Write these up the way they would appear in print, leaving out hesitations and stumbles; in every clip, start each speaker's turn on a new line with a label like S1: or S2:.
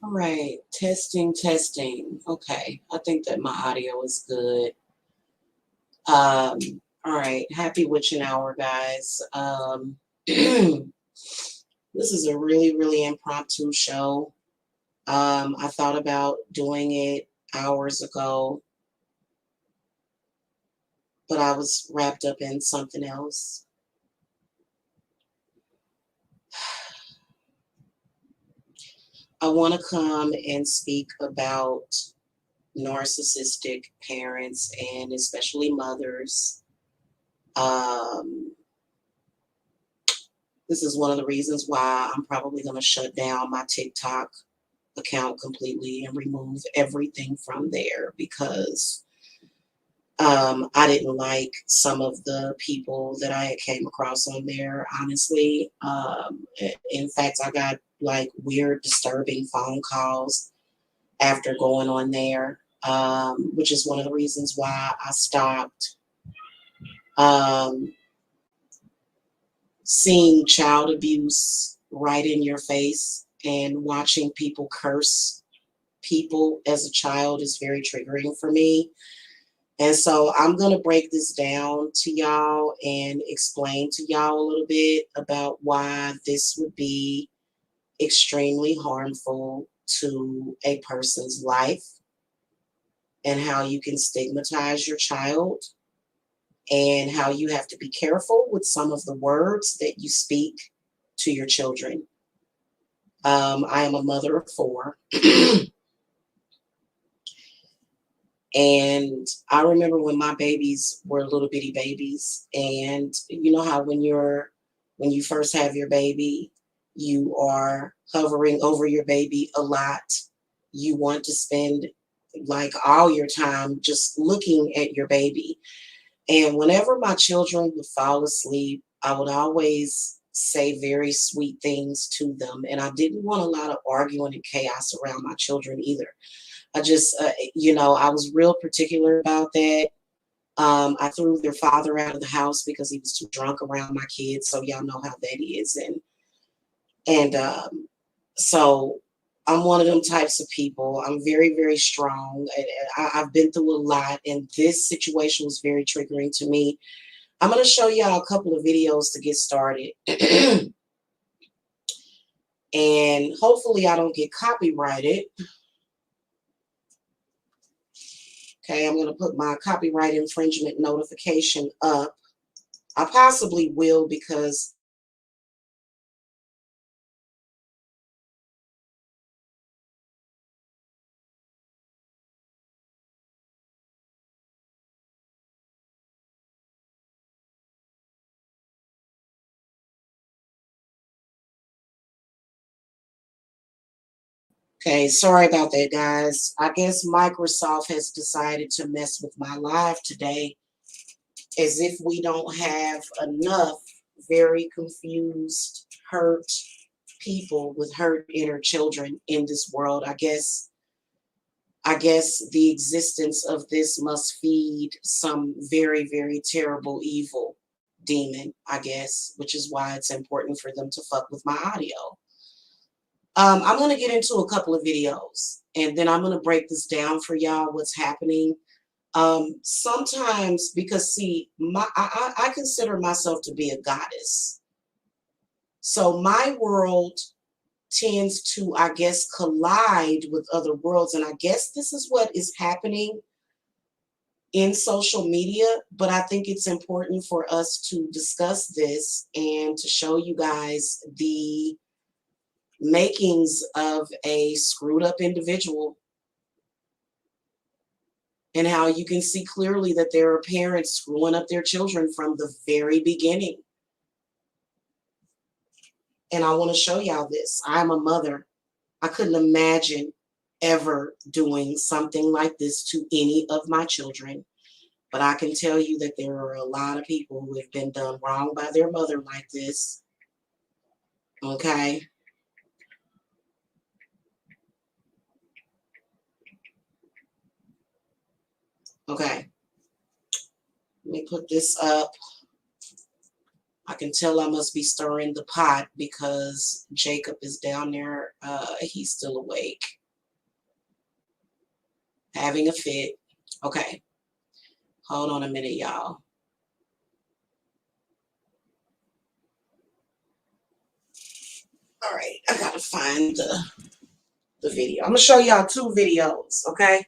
S1: All right, testing, testing. Okay, I think that my audio is good. Um, all right, happy witching hour, guys. This is a really, really impromptu show. I thought about doing it hours ago, but I was wrapped up in something else. I want to come and speak about narcissistic parents and especially mothers. Um, this is one of the reasons why I'm probably going to shut down my TikTok account completely and remove everything from there because I didn't like some of the people that I had came across on there, honestly. In fact, I got like weird, disturbing phone calls after going on there, which is one of the reasons why I stopped. Um, Seeing child abuse right in your face and watching people curse people as a child is very triggering for me. And so I'm going to break this down to y'all and explain to y'all a little bit about why this would be extremely harmful to a person's life and how you can stigmatize your child and how you have to be careful with some of the words that you speak to your children. I am a mother of four. And I remember when my babies were little bitty babies, and you know how when you first have your baby, you are hovering over your baby a lot. You want to spend like all your time just looking at your baby. And whenever my children would fall asleep, I would always say very sweet things to them. And I didn't want a lot of arguing and chaos around my children either. I just, I was real particular about that. I threw their father out of the house because he was too drunk around my kids. So y'all know how that is. And so I'm one of them types of people. I'm very, very strong. I've been through a lot, and this situation was very triggering to me. I'm going to show y'all a couple of videos to get started. And hopefully I don't get copyrighted. Okay, I'm going to put my copyright infringement notification up. I possibly will because okay, sorry about that, guys. I guess Microsoft has decided to mess with my live today as if we don't have enough very confused, hurt people with hurt inner children in this world. I guess the existence of this must feed some very, very terrible evil demon, I guess, which is why it's important for them to fuck with my audio. I'm going to get into a couple of videos and then I'm going to break this down for y'all what's happening. Sometimes, because see, I consider myself to be a goddess. So my world tends to, I guess, collide with other worlds. And I guess this is what is happening in social media. But I think it's important for us to discuss this and to show you guys the makings of a screwed up individual and how you can see clearly that there are parents screwing up their children from the very beginning. And I want to show y'all this. I'm a mother. I couldn't imagine ever doing something like this to any of my children. But I can tell you that there are a lot of people who have been done wrong by their mother like this. Okay? Okay. Let me put this up. I can tell I must be stirring the pot because Jacob is down there. He's still awake. having a fit. Okay, hold on a minute, y'all. All right, I gotta find the video. I'm gonna show y'all two videos, okay?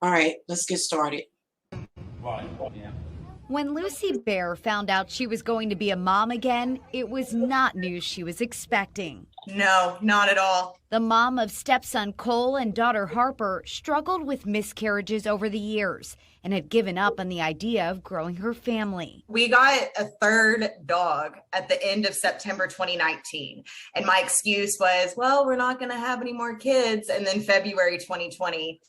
S1: All right, let's get started.
S2: When Lucy Bear found out she was going to be a mom again, it was not news she was expecting.
S3: No, not at all.
S2: The mom of stepson Cole and daughter Harper struggled with miscarriages over the years and had given up on the idea of growing her family.
S3: We got a third dog at the end of September 2019. And my excuse was, well, we're not going to have any more kids. And then February 2020,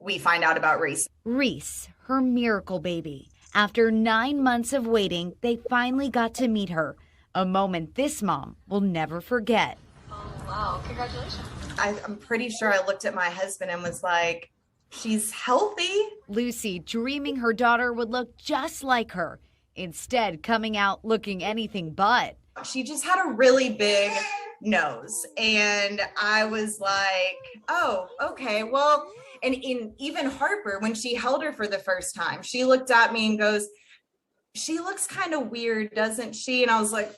S3: we find out about Reese.
S2: Reese, her miracle baby. After 9 months of waiting, they finally got to meet her. A moment this mom will never forget.
S4: Oh, wow. Congratulations.
S3: I'm pretty sure I looked at my husband and was like, she's healthy.
S2: Lucy dreaming her daughter would look just like her, instead coming out looking anything but.
S3: She just had a really big nose. And I was like, oh, okay, well, and even Harper, when she held her for the first time, she looked at me and goes, she looks kind of weird, doesn't she? And I was like,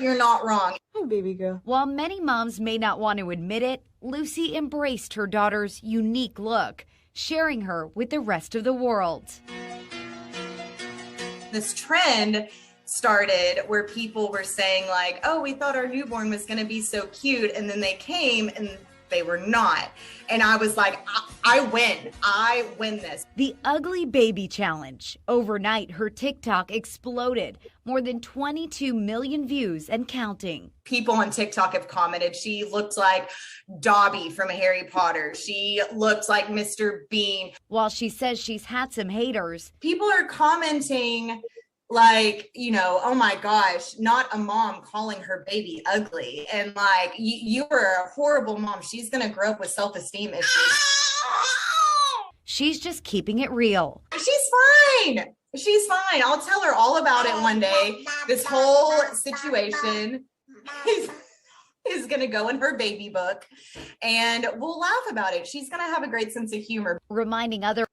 S3: you're not wrong.
S4: Oh, baby girl.
S2: While many moms may not want to admit it, Lucy embraced her daughter's unique look, sharing her with the rest of the world.
S3: This trend started where people were saying like, oh, we thought our newborn was going to be so cute. And then they came and they were not. And I was like, I win this.
S2: The Ugly Baby Challenge. Overnight, her TikTok exploded. More than 22 million views and counting.
S3: People on TikTok have commented, she looks like Dobby from Harry Potter. She looks like Mr. Bean.
S2: While she says she's had some haters,
S3: people are commenting like, you know, oh my gosh, not a mom calling her baby ugly. And like, you were a horrible mom. She's going to grow up with self-esteem issues.
S2: She's just keeping it real.
S3: She's fine. She's fine. I'll tell her all about it one day. This whole situation is going to go in her baby book and we'll laugh about it. She's going to have a great sense of humor.
S2: Reminding other.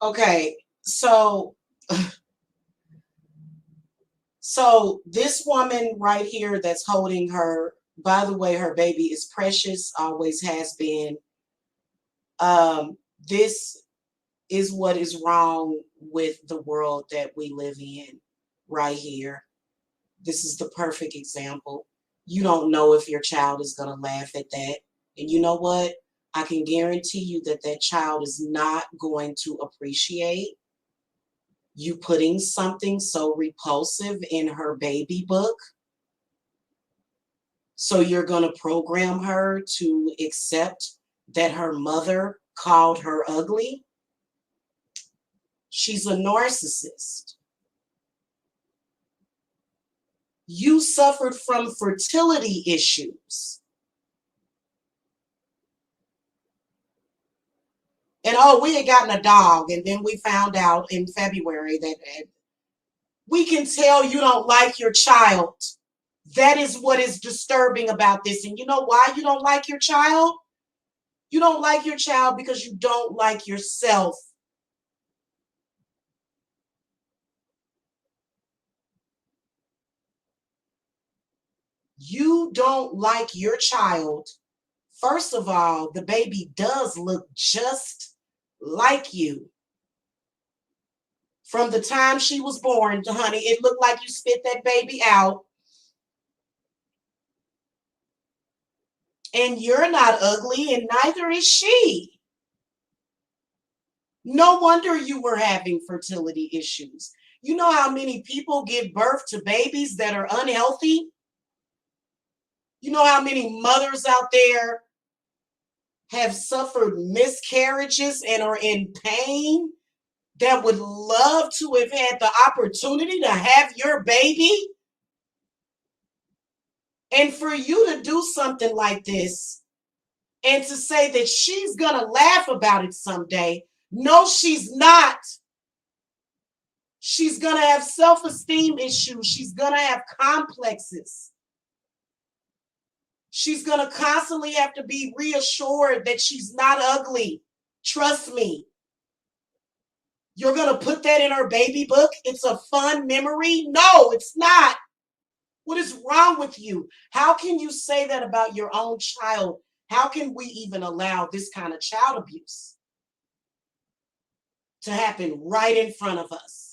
S1: Okay, so this woman right here that's holding her, by the way, her baby is precious, always has been. This is what is wrong with the world that we live in right here. This is the perfect example. You don't know if your child is going to laugh at that. And you know what? I can guarantee you that that child is not going to appreciate you putting something so repulsive in her baby book. So you're going to program her to accept that her mother called her ugly. She's a narcissist. You suffered from fertility issues. And oh, we had gotten a dog, and then we found out in February that we can tell you don't like your child. That is what is disturbing about this. And you know why you don't like your child? You don't like your child because you don't like yourself. You don't like your child. First of all, the baby does look just like you. From the time she was born, honey, it looked like you spit that baby out. And you're not ugly, and neither is she. No wonder you were having fertility issues. You know how many people give birth to babies that are unhealthy? You know how many mothers out there have suffered miscarriages and are in pain that would love to have had the opportunity to have your baby? And for you to do something like this and to say that she's going to laugh about it someday, no, she's not. She's going to have self-esteem issues. She's going to have complexes. She's going to constantly have to be reassured that she's not ugly. Trust me. You're going to put that in her baby book? It's a fun memory? No, it's not. What is wrong with you? How can you say that about your own child? How can we even allow this kind of child abuse to happen right in front of us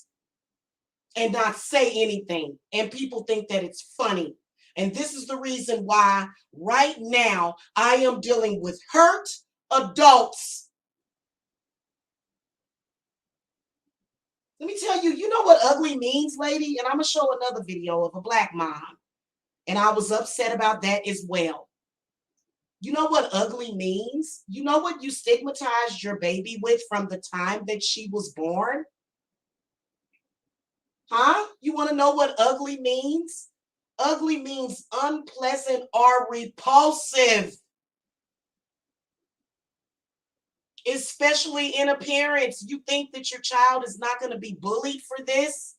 S1: and not say anything? And people think that it's funny. And this is the reason why right now I am dealing with hurt adults. Let me tell you, you know what ugly means, lady? And I'm going to show another video of a black mom. And I was upset about that as well. You know what ugly means? You know what you stigmatized your baby with from the time that she was born? Huh? You want to know what ugly means? Ugly means unpleasant or repulsive. Especially in appearance. You think that your child is not going to be bullied for this?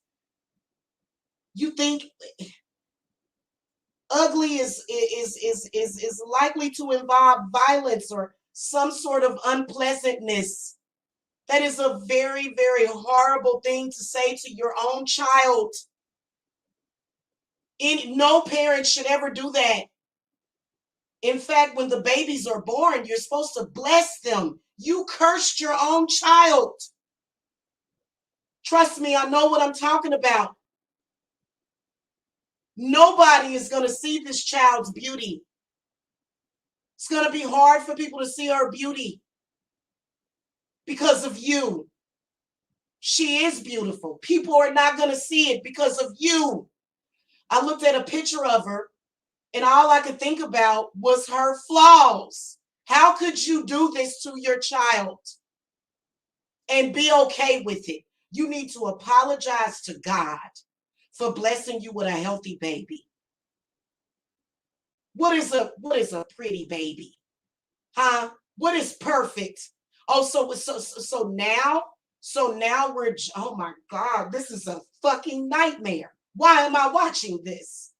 S1: You think ugly is likely to involve violence or some sort of unpleasantness. That is a very, very horrible thing to say to your own child. No parent should ever do that. In fact, when the babies are born, you're supposed to bless them. You cursed your own child. Trust me, I know what I'm talking about. Nobody is going to see this child's beauty. It's going to be hard for people to see her beauty because of you. She is beautiful. People are not going to see it because of you. I looked at a picture of her and all I could think about was her flaws. How could you do this to your child and be okay with it? You need to apologize to God for blessing you with a healthy baby. What is a pretty baby? Huh? What is perfect? Oh, so now we're, oh my God, this is a fucking nightmare. Why am I watching this?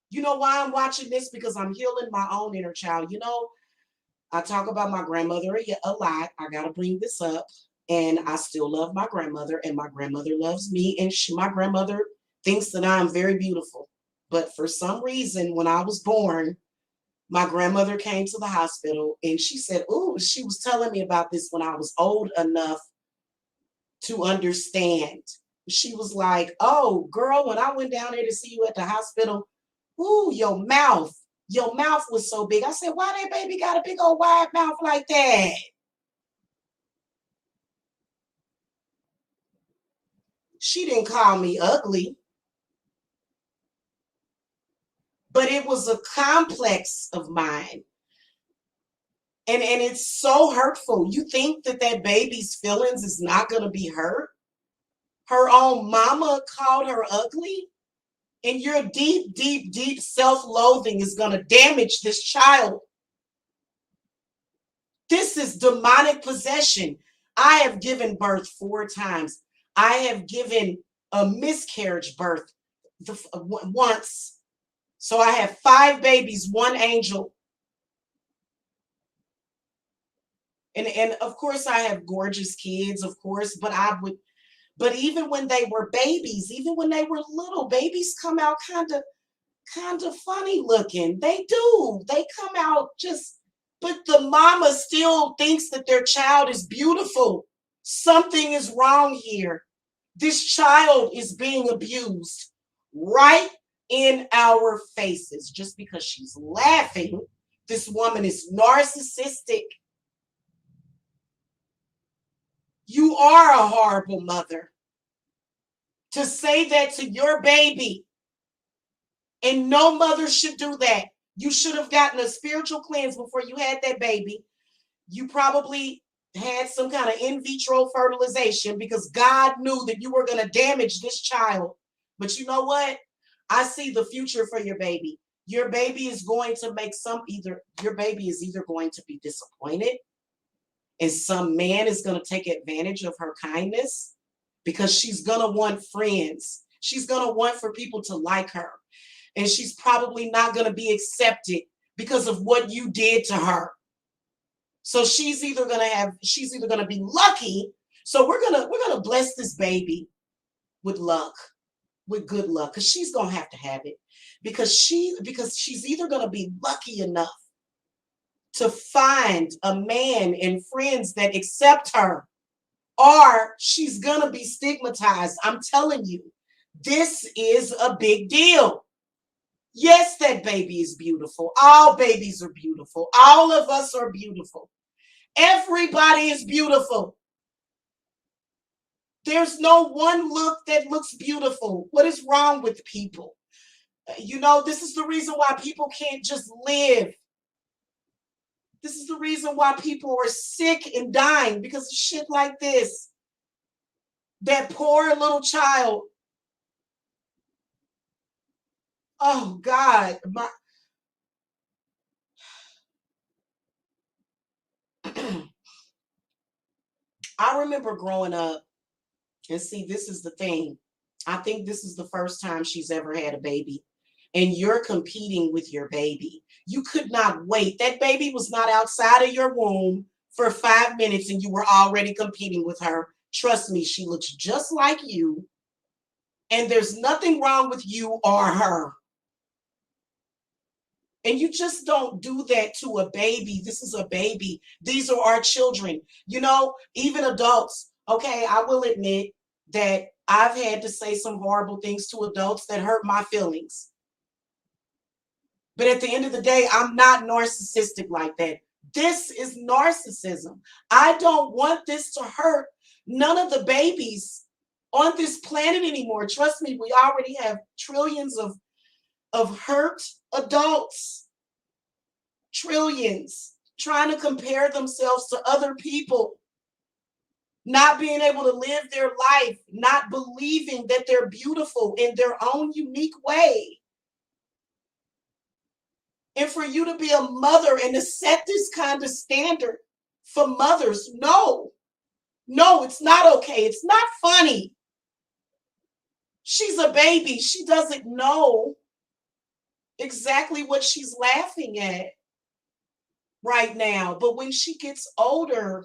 S1: You know why I'm watching this? Because I'm healing my own inner child. You know, I talk about my grandmother a lot. I got to bring this up. And I still love my grandmother, and my grandmother loves me. And my grandmother thinks that I'm very beautiful. But for some reason, when I was born, my grandmother came to the hospital and she said, oh, she was telling me about this when I was old enough to understand. She was like, oh, girl, when I went down there to see you at the hospital, ooh, your mouth was so big. I said, why that baby got a big old wide mouth like that? She didn't call me ugly, but it was a complex of mine. And it's so hurtful. You think that baby's feelings is not going to be hurt? Her own mama called her ugly? And your deep, deep, deep self-loathing is going to damage this child. This is demonic possession. I have given birth 4 times. I have given a miscarriage birth once. So I have 5 babies, 1 angel. And of course I have gorgeous kids, of course, but even when they were babies, even when they were little, babies come out kind of funny looking. They do. They come out but the mama still thinks that their child is beautiful. Something is wrong here. This child is being abused right in our faces just because she's laughing. This woman is narcissistic. You are a horrible mother. To say that to your baby, and no mother should do that. You should have gotten a spiritual cleanse before you had that baby. You probably had some kind of in vitro fertilization because God knew that you were going to damage this child. But you know what? I see the future for your baby. Your baby is going to make your baby is either going to be disappointed and some man is going to take advantage of her kindness because she's going to want friends. She's going to want for people to like her. And she's probably not going to be accepted because of what you did to her. So she's either going to be lucky. So we're going to bless this baby with luck, with good luck, because she's going to have it, because she's either going to be lucky enough to find a man and friends that accept her, or she's going to be stigmatized. I'm telling you, this is a big deal. Yes, that baby is beautiful. All babies are beautiful. All of us are beautiful. Everybody is beautiful. There's no one look that looks beautiful. What is wrong with people? You know, this is the reason why people can't just live. This is the reason why people are sick and dying, because of shit like this. That poor little child. Oh God. I remember growing up, and see, this is the thing. I think this is the first time she's ever had a baby, and you're competing with your baby. You could not wait. That baby was not outside of your womb for 5 minutes, and you were already competing with her. Trust me, she looks just like you, and there's nothing wrong with you or her. And you just don't do that to a baby. This is a baby. These are our children. You know, even adults. Okay, I will admit that I've had to say some horrible things to adults that hurt my feelings. But at the end of the day, I'm not narcissistic like that. This is narcissism. I don't want this to hurt none of the babies on this planet anymore. Trust me, we already have trillions of hurt adults, trillions, trying to compare themselves to other people, not being able to live their life, not believing that they're beautiful in their own unique way. And for you to be a mother and to set this kind of standard for mothers, no, it's not okay. It's not funny. She's a baby. She doesn't know exactly what she's laughing at right now. But when she gets older,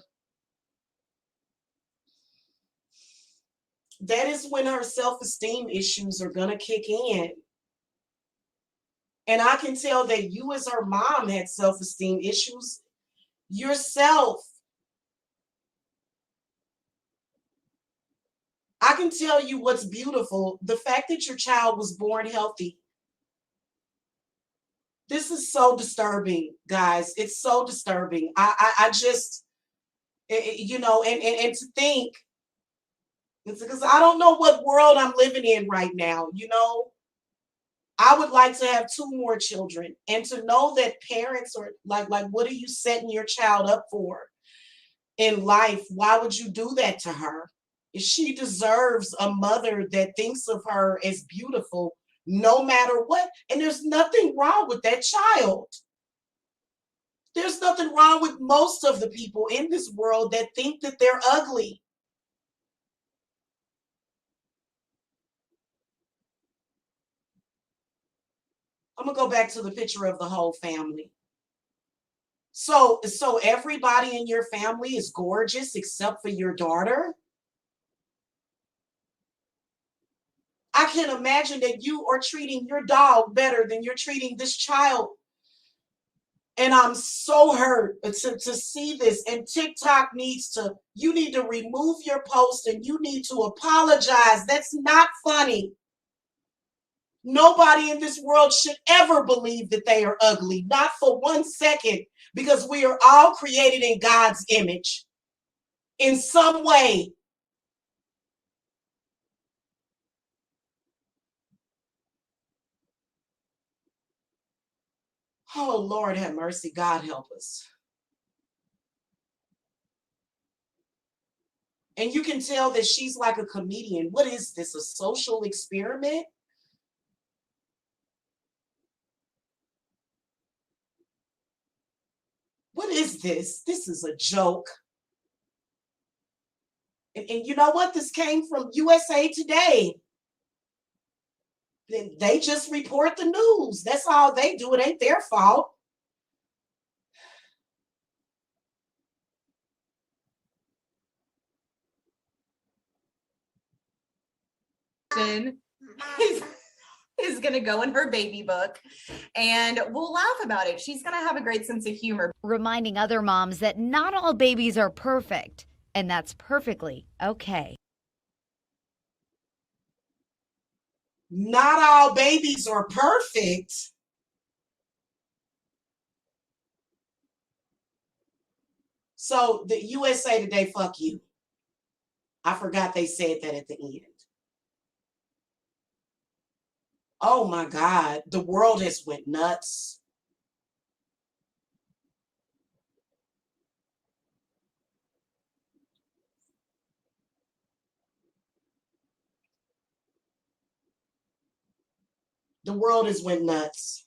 S1: that is when her self-esteem issues are going to kick in. And I can tell that you, as her mom, had self-esteem issues yourself. I can tell you what's beautiful. The fact that your child was born healthy. This is so disturbing, guys. It's so disturbing. I just, you know, and to think, it's because I don't know what world I'm living in right now. You know, I would like to have 2 more children, and to know that parents are like, what are you setting your child up for in life? Why would you do that to her? She deserves a mother that thinks of her as beautiful no matter what. And there's nothing wrong with that child. There's nothing wrong with most of the people in this world that think that they're ugly. I'm gonna go back to the picture of the whole family. So everybody in your family is gorgeous except for your daughter. I can imagine that you are treating your dog better than you're treating this child. And I'm so hurt to see this. And TikTok you need to remove your post and you need to apologize. That's not funny. Nobody in this world should ever believe that they are ugly, not for 1 second, because we are all created in God's image in some way. Oh, Lord have mercy. God help us. And you can tell that she's like a comedian. What is this, a social experiment? What is this? This is a joke. And you know what? This came from USA Today. They just report the news. That's all they do. It ain't their fault.
S3: Is going to go in her baby book, and we'll laugh about it. She's going to have a great sense of humor.
S2: Reminding other moms that not all babies are perfect, and that's perfectly okay.
S1: Not all babies are perfect. So the USA Today, fuck you. I forgot they said that at the end. Oh my God, the world has went nuts. The world has went nuts.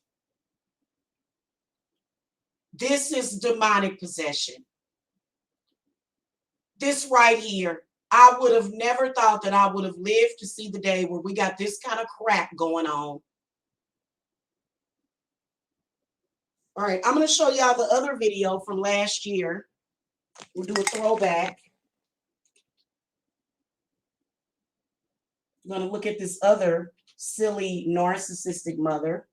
S1: This is demonic possession. This right here, I would have never thought that I would have lived to see the day where we got this kind of crap going on. All right, I'm going to show y'all the other video from last year. We'll do a throwback. I'm going to look at this other silly narcissistic mother.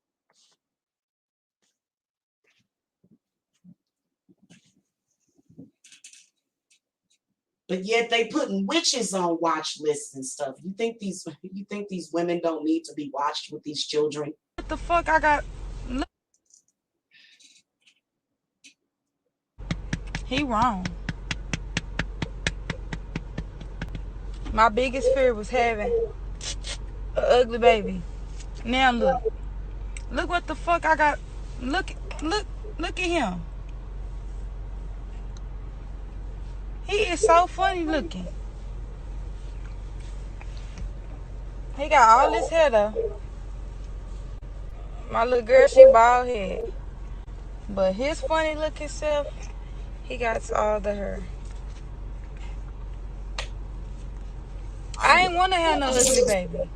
S1: But yet they putting witches on watch lists and stuff. You think these women don't need to be watched with these children?
S5: What the fuck I got? He wrong. My biggest fear was having an ugly baby. Now look what the fuck I got. Look at him. He is so funny looking. He got all this hair though. My little girl, she bald head. But his funny looking self, he got all the hair. I ain't want to have no ugly baby.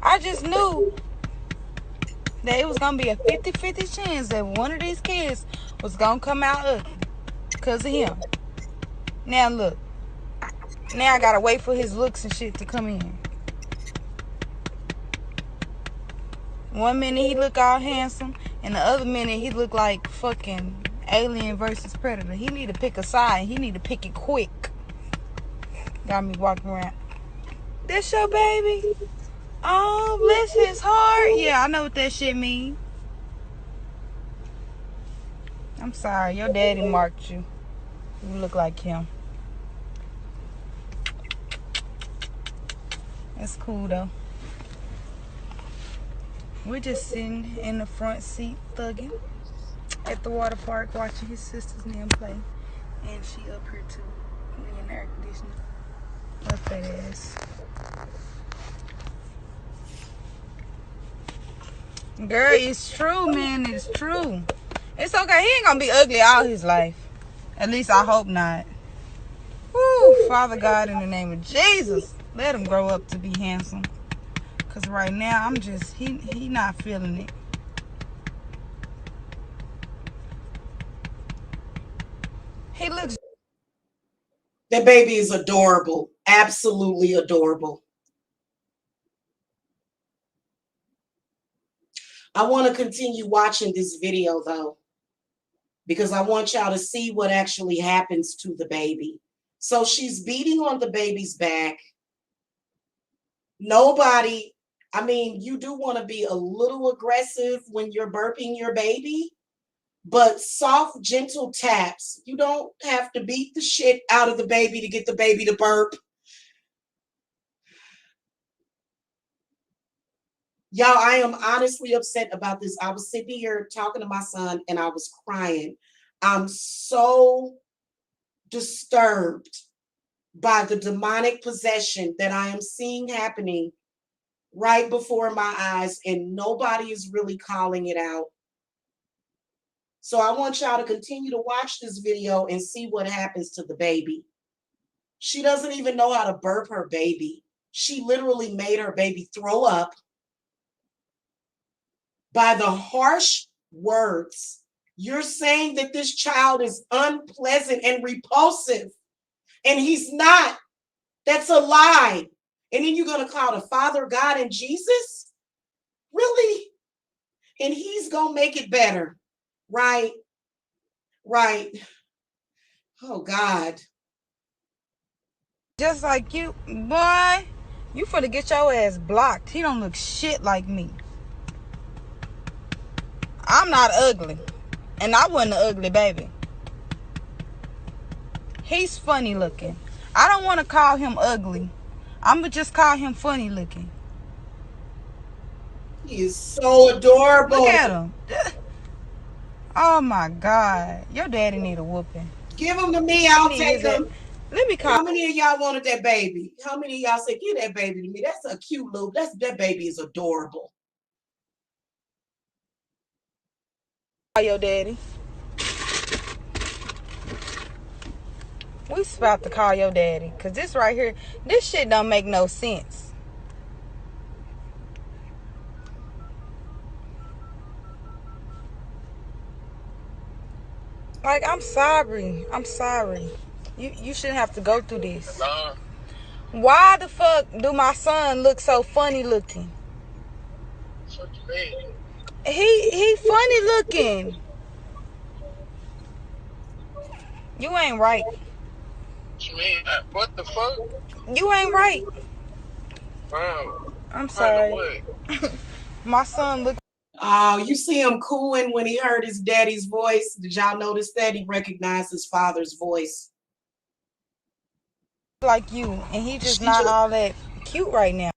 S5: I just knew that it was going to be a 50-50 chance that one of these kids was going to come out ugly because of him. Now look. Now I got to wait for his looks and shit to come in. One minute he look all handsome, and the other minute he look like fucking Alien versus Predator. He need to pick a side. He need to pick it quick. Got me walking around. That's your baby? Oh, bless his heart. Yeah, I know what that shit mean. I'm sorry, your daddy marked you. You look like him. That's cool though. We're just sitting in the front seat thugging at the water park watching his sister's name play. And she up here too. We in the air conditioning. Love that ass. Girl, it's true, man. It's true. It's okay. He ain't gonna be ugly all his life. At least I hope not. Woo, Father God, in the name of Jesus, let him grow up to be handsome. Cause right now I'm just he not feeling it. He looks.
S1: That baby is adorable. Absolutely adorable. I want to continue watching this video though, because I want y'all to see what actually happens to the baby. So she's beating on the baby's back. Nobody, I mean, you do want to be a little aggressive when you're burping your baby, but soft, gentle taps. You don't have to beat the shit out of the baby to get the baby to burp. Y'all, I am honestly upset about this. I was sitting here talking to my son and I was crying. I'm so disturbed by the demonic possession that I am seeing happening right before my eyes, and nobody is really calling it out. So I want y'all to continue to watch this video and see what happens to the baby. She doesn't even know how to burp her baby. She literally made her baby throw up by the harsh words. You're saying that this child is unpleasant and repulsive, and he's not. That's a lie. And then you're going to call the Father, God, and Jesus? Really? And he's going to make it better. Right? Right. Oh, God.
S5: Just like you, boy, you finna get your ass blocked. He don't look shit like me. I'm not ugly. And I wasn't an ugly baby. He's funny looking. I don't want to call him ugly. I'm going to just call him funny looking.
S1: He is so adorable.
S5: Look at him. Oh, my God. Your daddy need a whooping.
S1: Give him to me. I'll take him.
S5: Let me call.
S1: How many of y'all wanted that baby? How many of y'all said, give that baby to me? That's a cute little, that baby is adorable.
S5: Call your daddy. We about to call your daddy. Because this right here, this shit don't make no sense. Like, I'm sorry. I'm sorry. You shouldn't have to go through this.
S6: Hello?
S5: Why the fuck do my son look so funny looking?
S6: What you mean?
S5: He funny looking. You ain't right.
S6: What you mean? What the fuck?
S5: You ain't right.
S6: Bro.
S5: I'm sorry.
S6: What?
S5: My son look
S1: Oh, you see him cooing when he heard his daddy's voice. Did y'all notice that? He recognized his father's voice.
S5: like you, and he just not all that cute right now.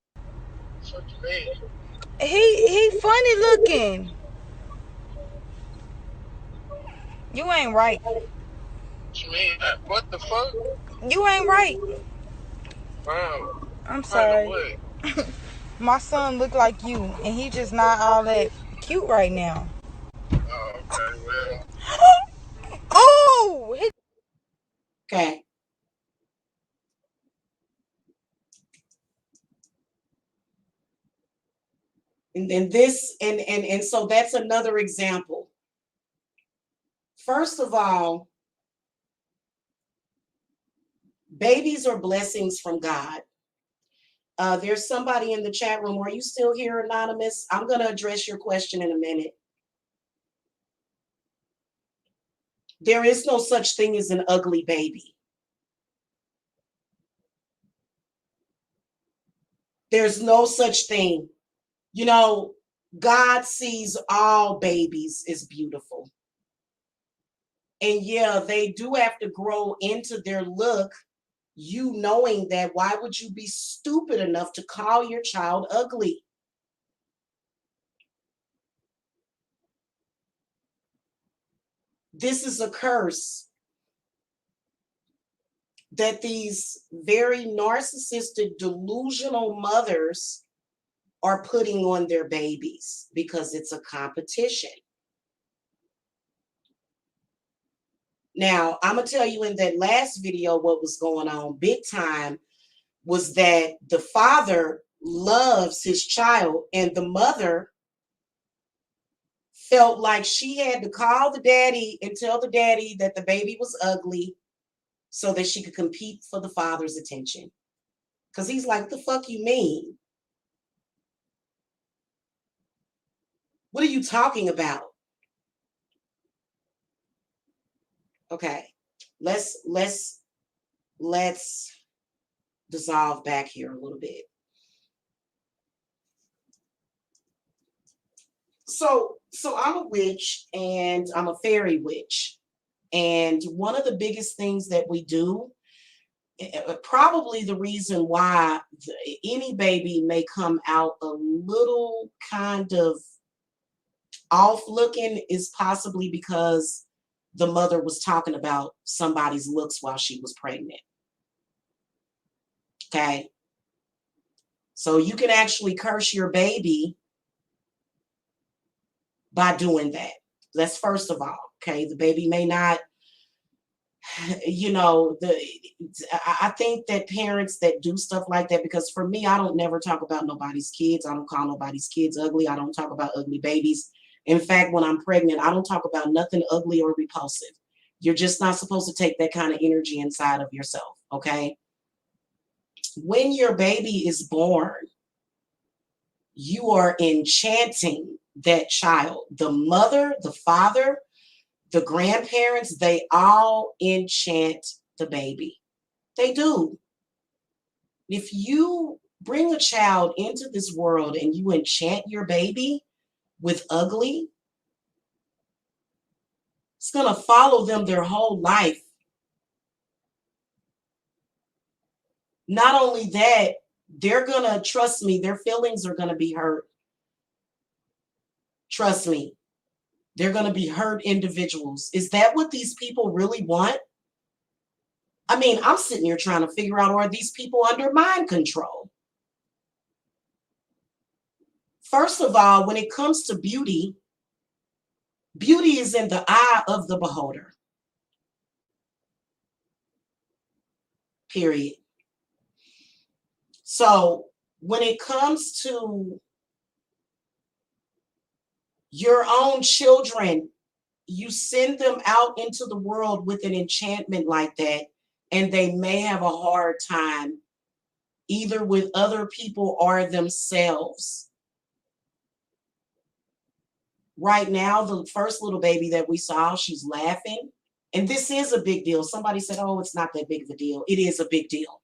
S6: What you mean?
S5: He funny looking. You ain't right.
S6: What you mean? What the fuck?
S5: You ain't right.
S6: Bro.
S5: I'm sorry.
S6: What?
S5: My son look like you, and he just not all that cute right now.
S6: Oh, okay, well.
S5: Oh!
S1: Okay. And then this, and so that's another example. First of all, babies are blessings from God. There's somebody in the chat room. Are you still here, Anonymous? I'm going to address your question in a minute. There is no such thing as an ugly baby. There's no such thing. You know, God sees all babies as beautiful. And yeah, they do have to grow into their look. You knowing that, why would you be stupid enough to call your child ugly? This is a curse that these very narcissistic, delusional mothers are putting on their babies because it's a competition. Now, I'm going to tell you in that last video what was going on big time was that the father loves his child, and the mother felt like she had to call the daddy and tell the daddy that the baby was ugly so that she could compete for the father's attention. Because he's like, the fuck you mean? What are you talking about? Okay, let's dissolve back here a little bit. So I'm a witch, and I'm a fairy witch. And one of the biggest things that we do, probably the reason why any baby may come out a little kind of off looking, is possibly because the mother was talking about somebody's looks while she was pregnant. Okay. So you can actually curse your baby by doing that. That's first of all. Okay. The baby may not you know, I think that parents that do stuff like that, because for me, I don't never talk about nobody's kids. I don't call nobody's kids ugly. I don't talk about ugly babies. In fact, when I'm pregnant, I don't talk about nothing ugly or repulsive. You're just not supposed to take that kind of energy inside of yourself, okay? When your baby is born, you are enchanting that child. The mother, the father, the grandparents, they all enchant the baby. They do. If you bring a child into this world and you enchant your baby with ugly, it's going to follow them their whole life. Not only that, they're going to, trust me, their feelings are going to be hurt. Trust me, they're going to be hurt individuals. Is that what these people really want? I mean, I'm sitting here trying to figure out, are these people under mind control? First of all, when it comes to beauty, beauty is in the eye of the beholder. Period. So when it comes to your own children, you send them out into the world with an enchantment like that, and they may have a hard time either with other people or themselves. Right now, the first little baby that we saw, she's laughing. And this is a big deal. Somebody said, oh, it's not that big of a deal. It is a big deal.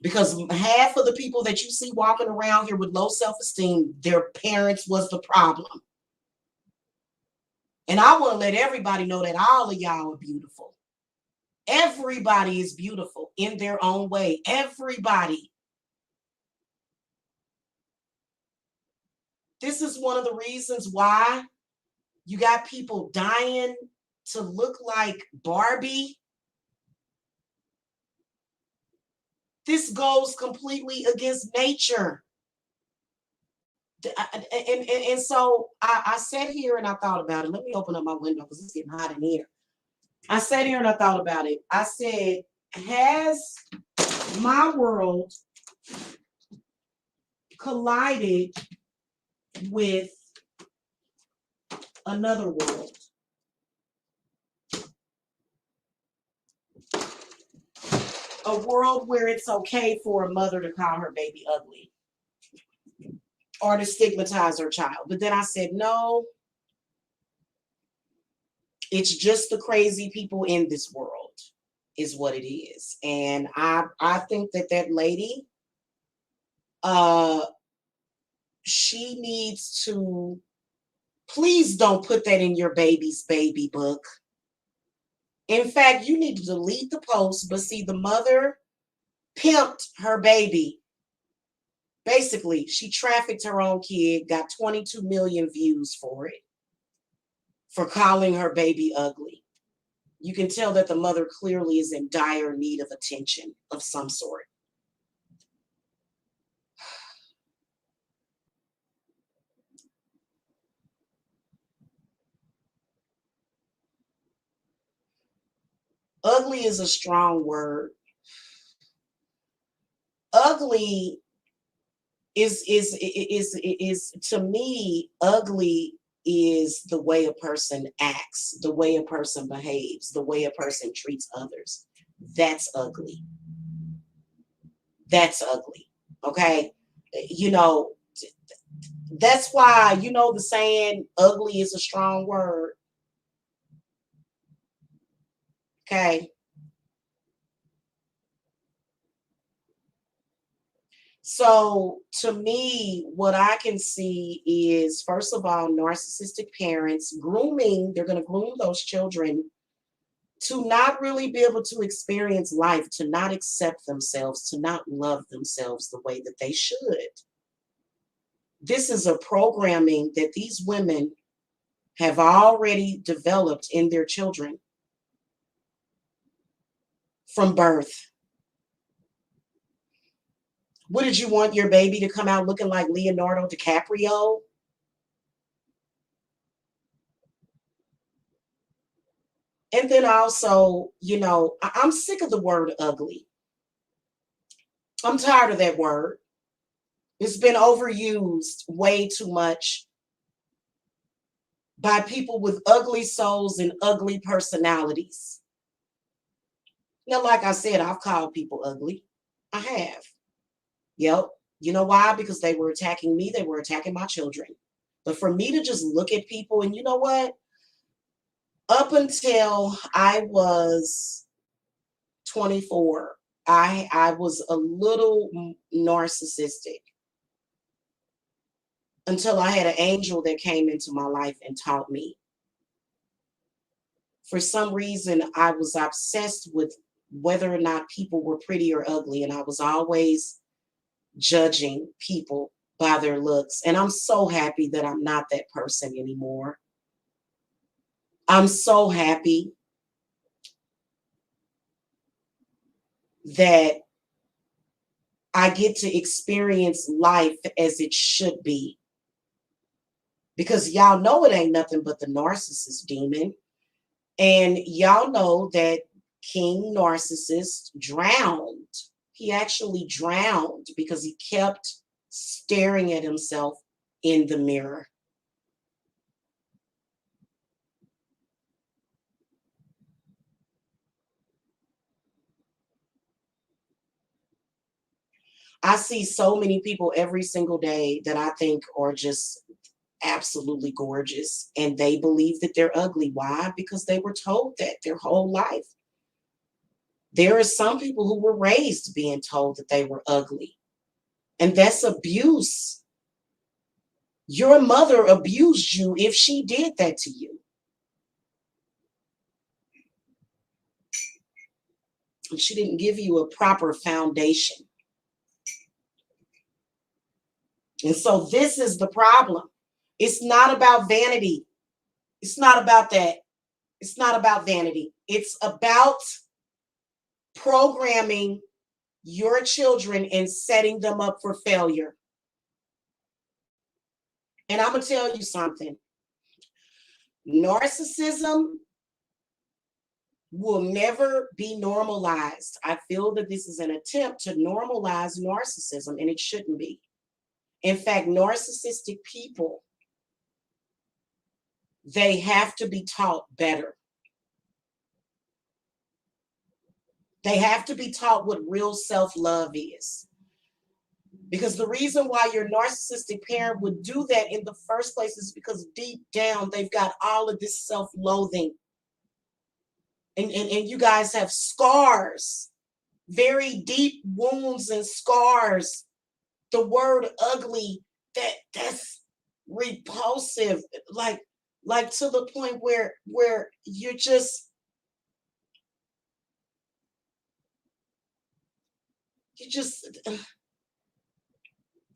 S1: Because half of the people that you see walking around here with low self-esteem, their parents was the problem. And I want to let everybody know that all of y'all are beautiful. Everybody is beautiful in their own way. Everybody. This is one of the reasons why you got people dying to look like Barbie. This goes completely against nature. And so I sat here and I thought about it. Let me open up my window because it's getting hot in here. I sat here and I thought about it. I said, has my world collided with another world? A world where it's okay for a mother to call her baby ugly or to stigmatize her child. But then I said, no, it's just the crazy people in this world is what it is. And I think that lady, she needs to, please don't put that in your baby's baby book. In fact, you need to delete the post, but see, the mother pimped her baby. Basically, she trafficked her own kid, got 22 million views for it, for calling her baby ugly. You can tell that the mother clearly is in dire need of attention of some sort. Ugly is a strong word. Ugly is to me, ugly is the way a person acts, the way a person behaves, the way a person treats others. That's ugly. That's ugly. Okay. You know, that's why, you know, the saying, ugly is a strong word. Okay. So to me, what I can see is, first of all, narcissistic parents grooming, they're going to groom those children to not really be able to experience life, to not accept themselves, to not love themselves the way that they should. This is a programming that these women have already developed in their children from birth. What did you want your baby to come out looking like Leonardo DiCaprio? And then also, I'm sick of the word ugly. I'm tired of that word. It's been overused way too much by people with ugly souls and ugly personalities. Now, like I said, I've called people ugly. I have. Yep. You know why? Because they were attacking me. They were attacking my children. But for me to just look at people, and you know what? Up until I was 24, I was a little narcissistic until I had an angel that came into my life and taught me. For some reason, I was obsessed with whether or not people were pretty or ugly, and I was always judging people by their looks. And I'm so happy that I'm not that person anymore. I'm so happy that I get to experience life as it should be. Because y'all know it ain't nothing but the narcissist demon. And y'all know that King Narcissist drowned. He actually drowned because he kept staring at himself in the mirror. I see so many people every single day that I think are just absolutely gorgeous, and they believe that they're ugly. Why? Because they were told that their whole life. There are some people who were raised being told that they were ugly, and that's abuse. Your mother abused you if she did that to you. She didn't give you a proper foundation. And so this is the problem. It's not about vanity. It's not about that. It's not about vanity. It's about programming your children and setting them up for failure. And I'm going to tell you something. Narcissism will never be normalized. I feel that this is an attempt to normalize narcissism, and it shouldn't be. In fact, narcissistic people, they have to be taught better. They have to be taught what real self-love is. Because the reason why your narcissistic parent would do that in the first place is because deep down they've got all of this self-loathing. And you guys have scars, very deep wounds and scars. The word ugly, that's repulsive, like to the point where you're just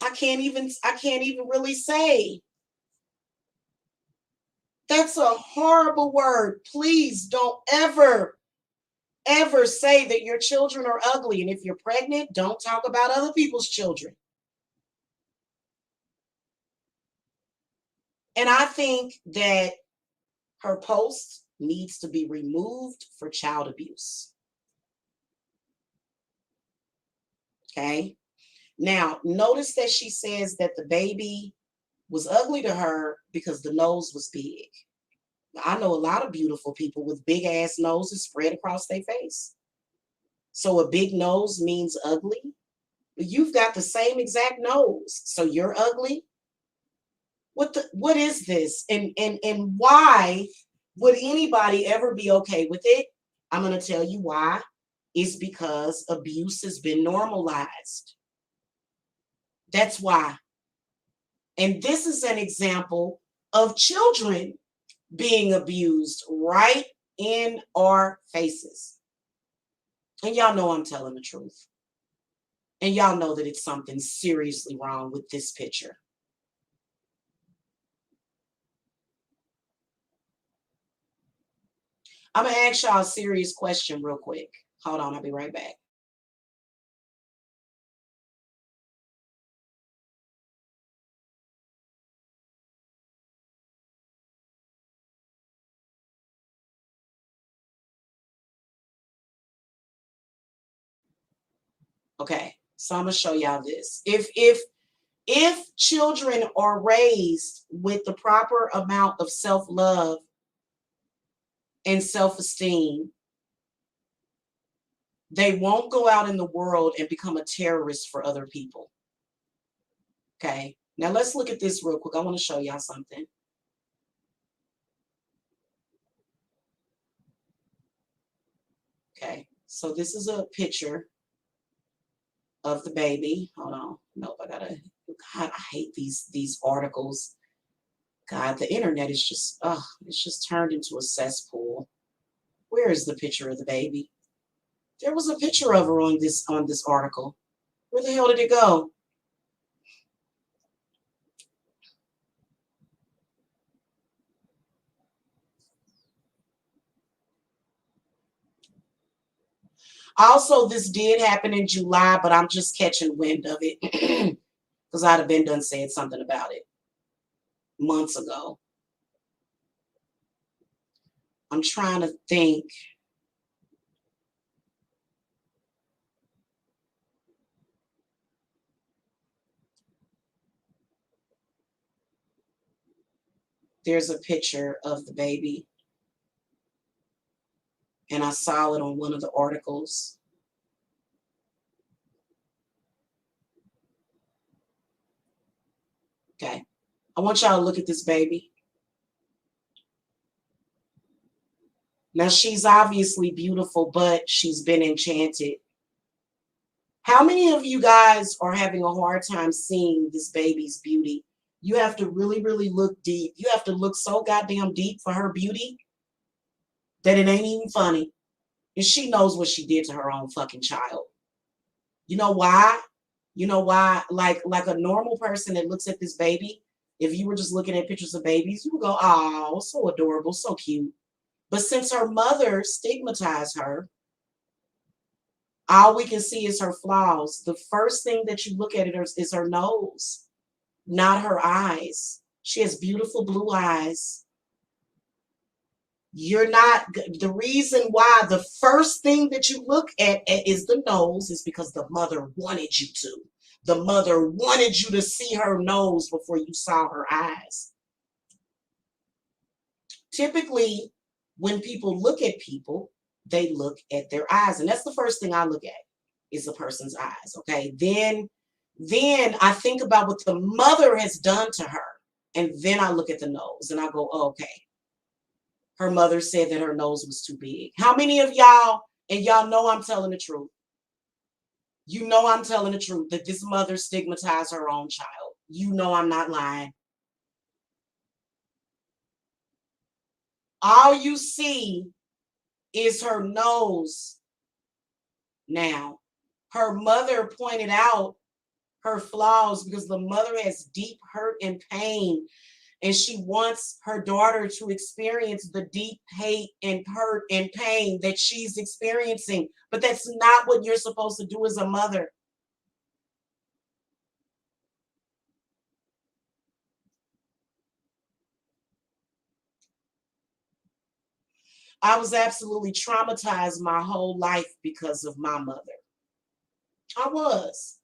S1: I can't even really say. That's a horrible word. Please don't ever say that your children are ugly. And if you're pregnant, don't talk about other people's children. And I think that her post needs to be removed for child abuse. Okay. Now, notice that she says that the baby was ugly to her because the nose was big. I know a lot of beautiful people with big ass noses spread across their face. So a big nose means ugly. You've got the same exact nose, so you're ugly. What is this? And why would anybody ever be okay with it? I'm going to tell you why. It's because abuse has been normalized. That's why. And this is an example of children being abused right in our faces. And y'all know I'm telling the truth. And y'all know that it's something seriously wrong with this picture. I'm going to ask y'all a serious question real quick. Hold on, I'll be right back. Okay, so I'm gonna show y'all this. If children are raised with the proper amount of self-love and self-esteem, they won't go out in the world and become a terrorist for other people. Okay, now let's look at this real quick. I want to show y'all something. Okay, so this is a picture of the baby. Hold on. Nope, God, I hate these articles. God, the internet is just, it's just turned into a cesspool. Where is the picture of the baby? There was a picture of her on this article. Where the hell did it go? Also, this did happen in July, but I'm just catching wind of it because I'd have been done said something about it months ago. I'm trying to think. There's a picture of the baby, and I saw it on one of the articles. Okay, I want y'all to look at this baby. Now, she's obviously beautiful, but she's been enchanted. How many of you guys are having a hard time seeing this baby's beauty? You have to really, really look deep. You have to look so goddamn deep for her beauty that it ain't even funny. And she knows what she did to her own fucking child. You know why? You know why? Like a normal person that looks at this baby, if you were just looking at pictures of babies, you would go, oh, so adorable, so cute. But since her mother stigmatized her, all we can see is her flaws. The first thing that you look at it is her nose, not her eyes. She has beautiful blue eyes. You're not, the reason why the first thing that you look at is the nose is because the mother wanted you to. The mother wanted you to see her nose before you saw her eyes. Typically, when people look at people, they look at their eyes. And that's the first thing I look at is the person's eyes. Okay. Then I think about what the mother has done to her. And then I look at the nose and I go, oh, okay. Her mother said that her nose was too big. How many of y'all, and y'all know I'm telling the truth. You know I'm telling the truth that this mother stigmatized her own child. You know I'm not lying. All you see is her nose now. Her mother pointed out her flaws because the mother has deep hurt and pain, and she wants her daughter to experience the deep hate and hurt and pain that she's experiencing. But that's not what you're supposed to do as a mother. I was absolutely traumatized my whole life because of my mother. I was.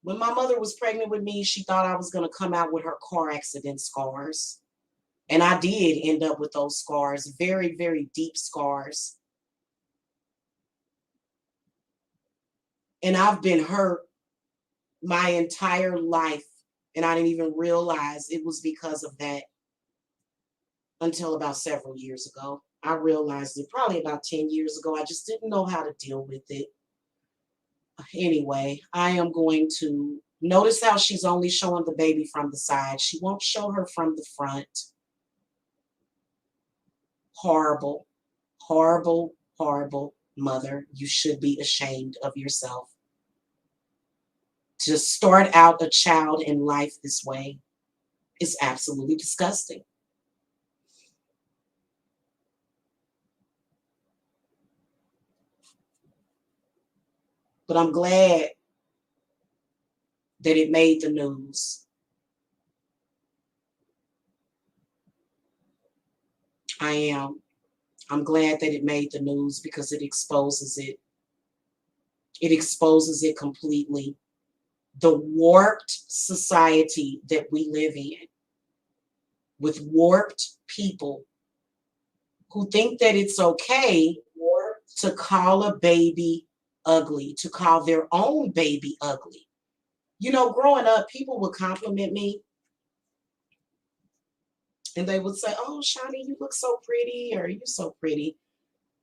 S1: When my mother was pregnant with me, she thought I was going to come out with her car accident scars. And I did end up with those scars, very, very deep scars. And I've been hurt my entire life. And I didn't even realize it was because of that until about several years ago. I realized it probably about 10 years ago. I just didn't know how to deal with it. Anyway, I am going to notice how she's only showing the baby from the side. She won't show her from the front. Horrible, horrible, horrible mother. You should be ashamed of yourself. To start out a child in life this way is absolutely disgusting. But I'm glad that it made the news. I am. I'm glad that it made the news because it exposes it. It exposes it completely. The warped society that we live in, with warped people who think that it's okay to call a baby ugly, to call their own baby ugly. You know, growing up, people would compliment me and they would say, "Oh, Shawnee, you look so pretty," or "You're so pretty."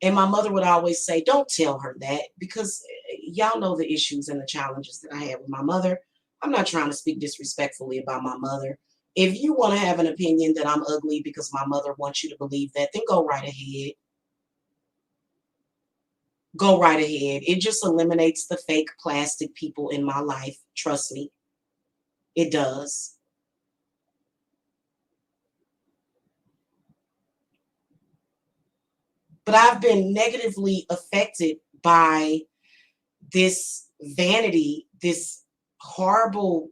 S1: And my mother would always say, "Don't tell her that," because y'all know the issues and the challenges that I had with my mother. I'm not trying to speak disrespectfully about my mother. If you want to have an opinion that I'm ugly because my mother wants you to believe that, then go right ahead. Go right ahead. It just eliminates the fake plastic people in my life. Trust me, it does. But I've been negatively affected by this vanity, this horrible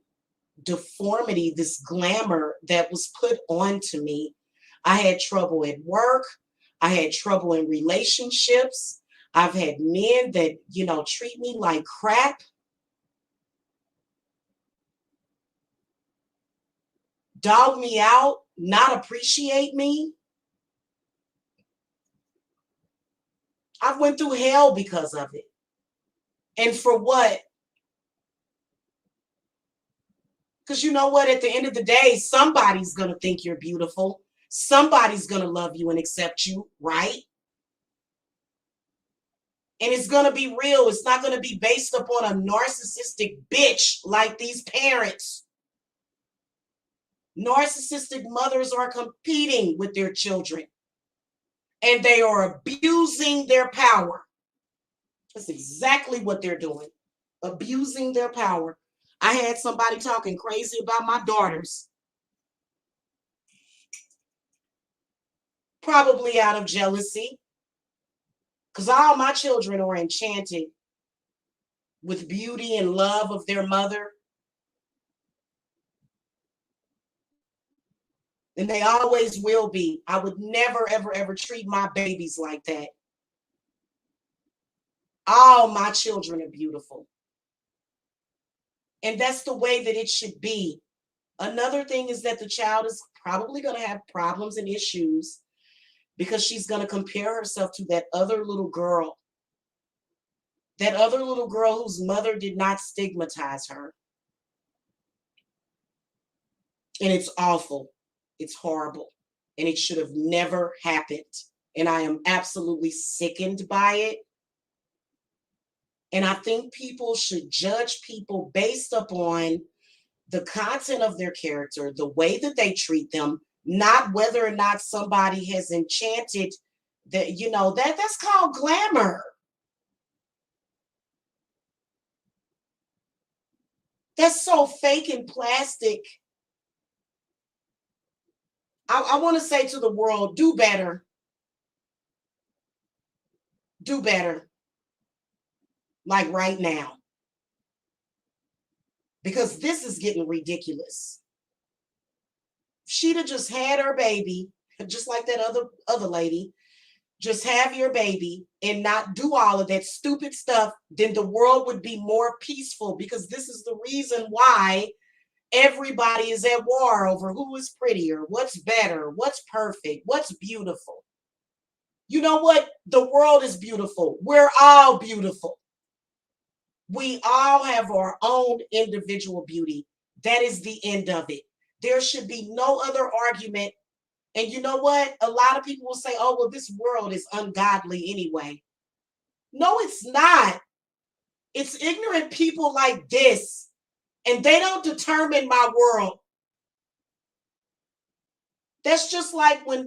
S1: deformity, this glamour that was put onto me. I had trouble at work. I had trouble in relationships. I've had men that, treat me like crap, dog me out, not appreciate me. I've went through hell because of it. And for what? Because you know what? At the end of the day, somebody's going to think you're beautiful. Somebody's going to love you and accept you, right? And it's going to be real. It's not going to be based upon a narcissistic bitch like these parents. Narcissistic mothers are competing with their children and they are abusing their power. That's exactly what they're doing, abusing their power. I had somebody talking crazy about my daughters, probably out of jealousy, because all my children are enchanted with beauty and love of their mother. And they always will be. I would never, ever, ever treat my babies like that. All my children are beautiful. And that's the way that it should be. Another thing is that the child is probably going to have problems and issues because she's going to compare herself to that other little girl. That other little girl whose mother did not stigmatize her. And it's awful. It's horrible. And it should have never happened. And I am absolutely sickened by it. And I think people should judge people based upon the content of their character, the way that they treat them, not whether or not somebody has enchanted that's called glamour. That's so fake and plastic. I want to say to the world, do better. Do better. Like right now. Because this is getting ridiculous. She'd have just had her baby, just like that other lady. Just have your baby and not do all of that stupid stuff, then the world would be more peaceful, because this is the reason why everybody is at war over who is prettier, what's better, what's perfect, what's beautiful. You know what? The world is beautiful. We're all beautiful. We all have our own individual beauty. That is the end of it. There should be no other argument. And you know what? A lot of people will say, "Oh, well, this world is ungodly anyway." No, it's not. It's ignorant people like this, and they don't determine my world. That's just like when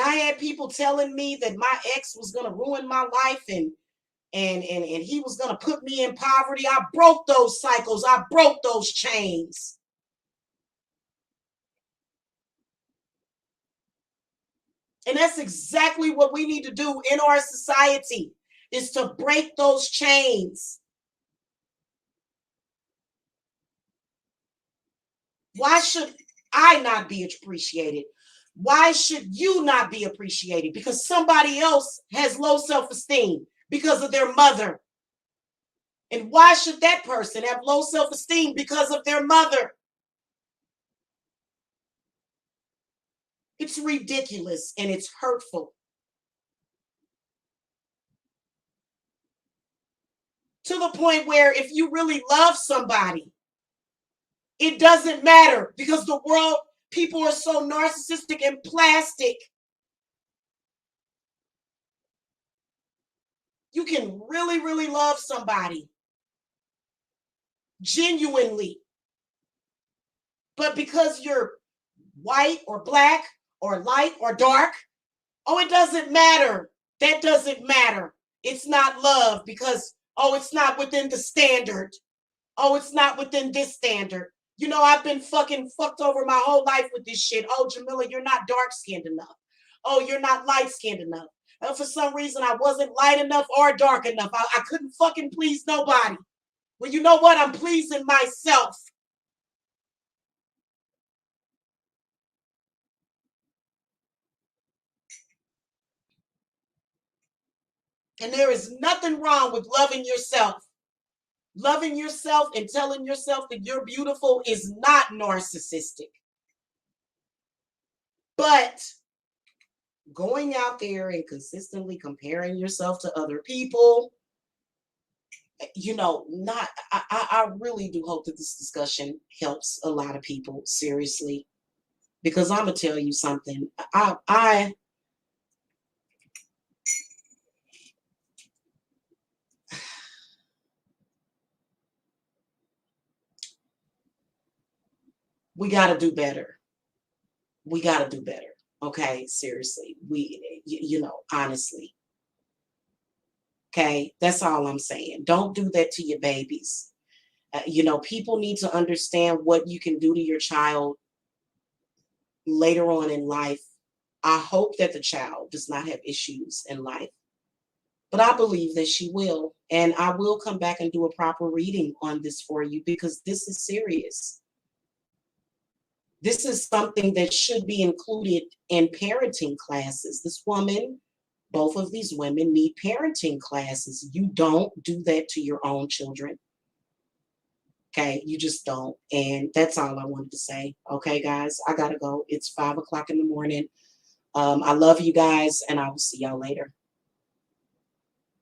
S1: I had people telling me that my ex was going to ruin my life and he was going to put me in poverty. I broke those cycles. I broke those chains. And that's exactly what we need to do in our society, is to break those chains. Why should I not be appreciated? Why should you not be appreciated? Because somebody else has low self-esteem because of their mother. And why should that person have low self-esteem because of their mother? It's ridiculous and it's hurtful. To the point where if you really love somebody, it doesn't matter because the world, people are so narcissistic and plastic. You can really, really love somebody genuinely. But because you're white or black or light or dark, oh, it doesn't matter. That doesn't matter. It's not love because, oh, it's not within the standard. Oh, it's not within this standard. You know, I've been fucking fucked over my whole life with this shit. Oh, Jamila, you're not dark-skinned enough. Oh, you're not light-skinned enough. For some reason, I wasn't light enough or dark enough. I couldn't fucking please nobody. Well, you know what? I'm pleasing myself. And there is nothing wrong with loving yourself. Loving yourself and telling yourself that you're beautiful is not narcissistic. But going out there and consistently comparing yourself to other people, you know, I really do hope that this discussion helps a lot of people, seriously. Because I'm gonna tell you something. We gotta do better. We gotta do better. Okay, seriously. You know, honestly. Okay, that's all I'm saying. Don't do that to your babies. You know, people need to understand what you can do to your child later on in life. I hope that the child does not have issues in life, but I believe that she will. And I will come back and do a proper reading on this for you because this is serious. This is something that should be included in parenting classes. This woman, both of these women need parenting classes. You don't do that to your own children. Okay, you just don't. And that's all I wanted to say. Okay, guys, I gotta go. It's 5 o'clock in the morning. I love you guys, and I will see y'all later.